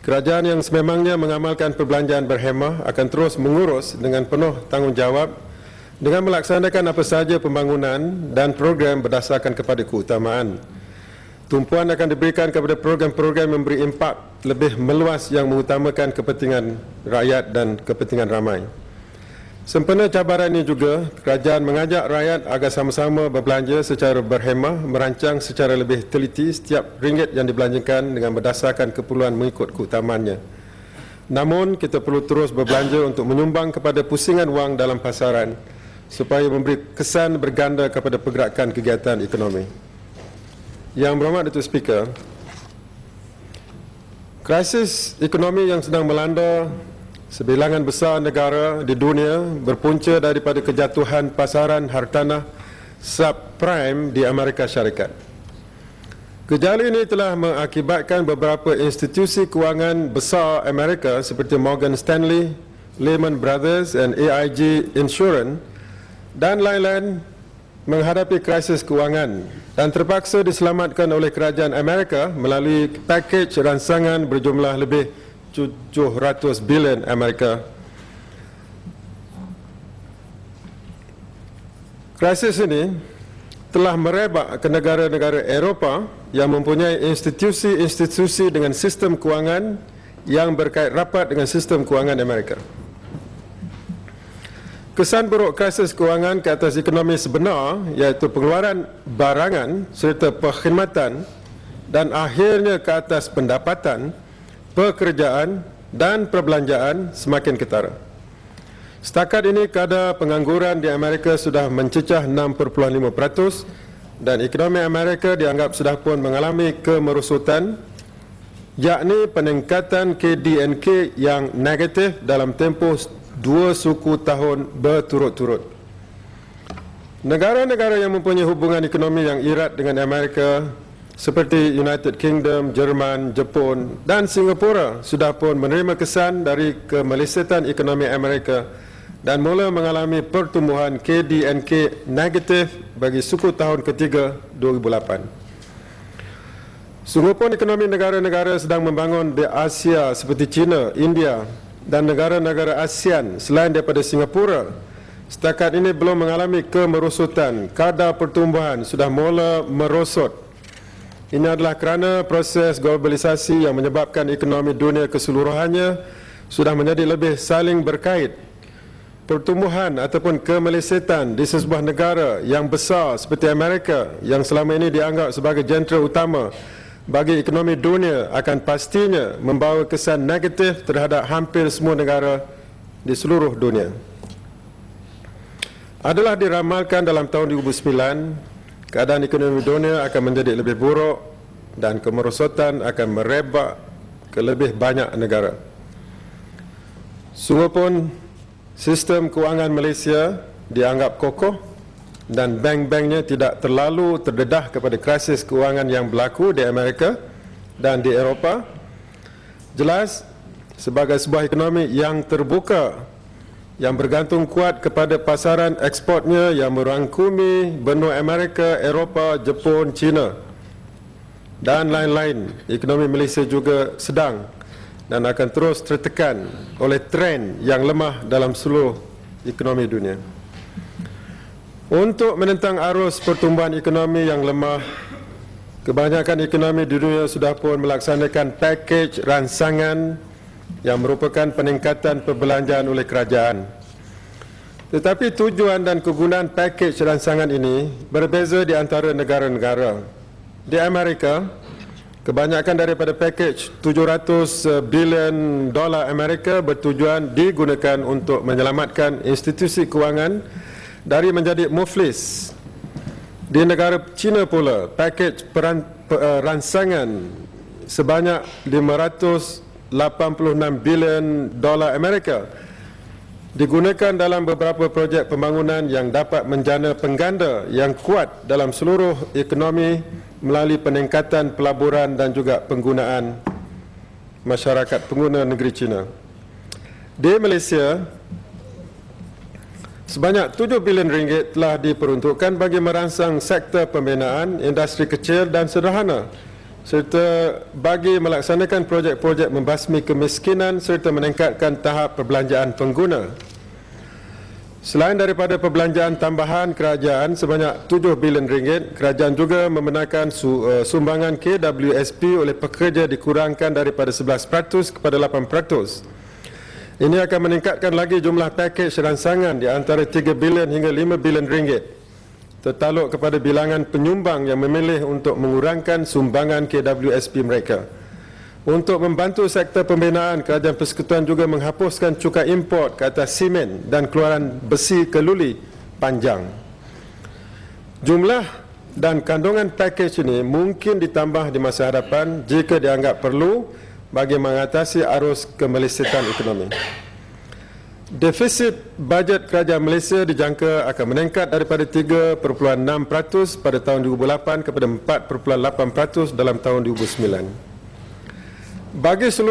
Kerajaan yang sememangnya mengamalkan perbelanjaan berhemah akan terus mengurus dengan penuh tanggungjawab dengan melaksanakan apa sahaja pembangunan dan program berdasarkan kepada keutamaan. Tumpuan akan diberikan kepada program-program memberi impak lebih meluas yang mengutamakan kepentingan rakyat dan kepentingan ramai. Sempena cabaran ini juga, kerajaan mengajak rakyat agar sama-sama berbelanja secara berhemah, merancang secara lebih teliti setiap ringgit yang dibelanjakan dengan berdasarkan keperluan mengikut keutamaannya. Namun, kita perlu terus berbelanja untuk menyumbang kepada pusingan wang dalam pasaran supaya memberi kesan berganda kepada pergerakan kegiatan ekonomi. Yang berhormat Datuk Speaker, krisis ekonomi yang sedang melanda sebilangan besar negara di dunia berpunca daripada kejatuhan pasaran hartanah subprime di Amerika Syarikat. Gejala ini telah mengakibatkan beberapa institusi kewangan besar Amerika seperti Morgan Stanley, Lehman Brothers dan AIG Insurance dan lain-lain menghadapi krisis kewangan dan terpaksa diselamatkan oleh kerajaan Amerika melalui pakej ransangan berjumlah lebih 700 bilion Amerika. Krisis ini telah merebak ke negara-negara Eropah yang mempunyai institusi-institusi dengan sistem kewangan yang berkait rapat dengan sistem kewangan Amerika. Kesan buruk krisis kewangan ke atas ekonomi sebenar iaitu pengeluaran barangan serta perkhidmatan dan akhirnya ke atas pendapatan, pekerjaan dan perbelanjaan semakin ketara. Setakat ini kadar pengangguran di Amerika sudah mencecah 6.5% dan ekonomi Amerika dianggap sudah pun mengalami kemerosotan, yakni peningkatan KDNK yang negatif dalam tempoh 2 suku tahun berturut-turut. Negara-negara yang mempunyai hubungan ekonomi yang erat dengan Amerika seperti United Kingdom, Jerman, Jepun dan Singapura sudah pun menerima kesan dari kemelesetan ekonomi Amerika dan mula mengalami pertumbuhan KDNK negatif bagi suku tahun ketiga 2008. Sungguh pun ekonomi negara-negara sedang membangun di Asia seperti China, India dan negara-negara ASEAN selain daripada Singapura setakat ini belum mengalami kemerosotan. Kadar pertumbuhan sudah mula merosot. Ini adalah kerana proses globalisasi yang menyebabkan ekonomi dunia keseluruhannya sudah menjadi lebih saling berkait. Pertumbuhan ataupun kemelesetan di sesebuah negara yang besar seperti Amerika yang selama ini dianggap sebagai jentera utama bagi ekonomi dunia akan pastinya membawa kesan negatif terhadap hampir semua negara di seluruh dunia. Adalah diramalkan dalam tahun 2009 keadaan ekonomi dunia akan menjadi lebih buruk dan kemerosotan akan merebak ke lebih banyak negara. Sungguh pun sistem kewangan Malaysia dianggap kokoh dan bank-banknya tidak terlalu terdedah kepada krisis kewangan yang berlaku di Amerika dan di Eropah. Jelas, sebagai sebuah ekonomi yang terbuka yang bergantung kuat kepada pasaran ekspornya yang merangkumi benua Amerika, Eropah, Jepun, China dan lain-lain. Ekonomi Malaysia juga sedang dan akan terus tertekan oleh trend yang lemah dalam seluruh ekonomi dunia. Untuk menentang arus pertumbuhan ekonomi yang lemah, kebanyakan ekonomi di dunia sudah pun melaksanakan pakej ransangan yang merupakan peningkatan perbelanjaan oleh kerajaan. Tetapi tujuan dan kegunaan pakej ransangan ini berbeza di antara negara-negara. Di Amerika, kebanyakan daripada pakej 700 bilion dolar Amerika bertujuan digunakan untuk menyelamatkan institusi kewangan dari menjadi muflis. Di negara China pula, pakej ransangan sebanyak 586 bilion dolar Amerika digunakan dalam beberapa projek pembangunan yang dapat menjana pengganda yang kuat dalam seluruh ekonomi melalui peningkatan pelaburan dan juga penggunaan masyarakat pengguna negeri China. Di Malaysia, sebanyak 7 bilion ringgit telah diperuntukkan bagi merangsang sektor pembinaan industri kecil dan sederhana serta bagi melaksanakan projek-projek membasmi kemiskinan serta meningkatkan tahap perbelanjaan pengguna. Selain daripada perbelanjaan tambahan kerajaan sebanyak 7 bilion ringgit, kerajaan juga membenarkan sumbangan KWSP oleh pekerja dikurangkan daripada 11% kepada 8%. Ini akan meningkatkan lagi jumlah pakej ransangan di antara 3 bilion hingga 5 bilion ringgit, tertaluk kepada bilangan penyumbang yang memilih untuk mengurangkan sumbangan KWSP mereka. Untuk membantu sektor pembinaan, Kerajaan Persekutuan juga menghapuskan cukai import ke atas simen dan keluaran besi keluli panjang. Jumlah dan kandungan pakej ini mungkin ditambah di masa hadapan jika dianggap perlu bagi mengatasi arus kemelesetan ekonomi. Defisit bajet Kerajaan Malaysia dijangka akan meningkat daripada 3.6% pada tahun 2008 kepada 4.8% dalam tahun 2009. Bagi seluruh